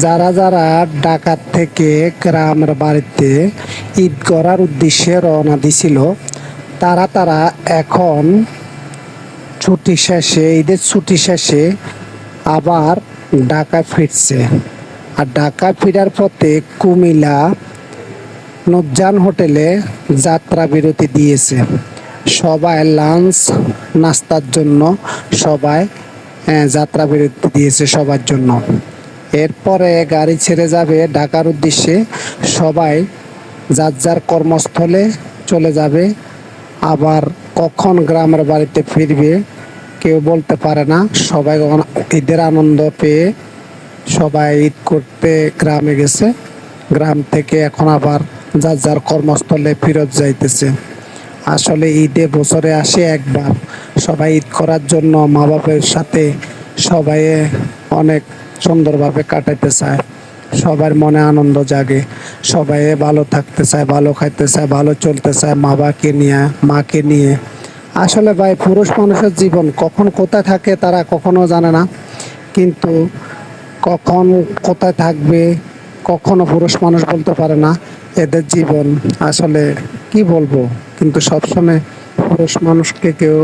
যারা যারা ঢাকা থেকে গ্রামের বাড়িতে ঈদ করার উদ্দেশ্যে রওনা দিছিল, তারা তারা এখন ঈদের ছুটি শেষে আবার ঢাকা ফিরছে। আর ঢাকা ফেরার পথে কুমিল্লা নুরজান হোটেলে যাত্রা বিরতি দিয়েছে। সবাই লাঞ্চ নাস্তার জন্য সবাই যাত্রা বিরতি দিয়েছে সবার জন্য। এরপরে গাড়ি ছেড়ে যাবে ঢাকার উদ্দেশ্যে। সবাই যার যার কর্মস্থলে চলে যাবে। আবার কখন গ্রামের বাড়িতে ফিরবে কেউ বলতে পারে না। সবাই ঈদের আনন্দ পেয়ে সবাই ঈদ করতে গ্রামে গেছে। গ্রাম থেকে এখন আবার যার যার কর্মস্থলে ফেরত যাইতেছে। আসলে ঈদে বছরে আসে একবার, সবাই ঈদ করার জন্য মা বাপের সাথে সবাই অনেক সুন্দরভাবে কাটাইতে চায়। সবার মনে আনন্দ জাগে, সবাই ভালো থাকতে চায়, ভালো খাইতে চায়, ভালো চলতে চায় মাকে নিয়ে। আসলে ভাই, পুরুষ মানুষের জীবন কখন কোথায় থাকে তারা কখনো জানে না, কিন্তু কখন কোথায় থাকবে কখনো পুরুষ মানুষ বলতে পারে না। এদের জীবন আসলে কি বলবো, কিন্তু সবসময় পুরুষ মানুষকে কেউ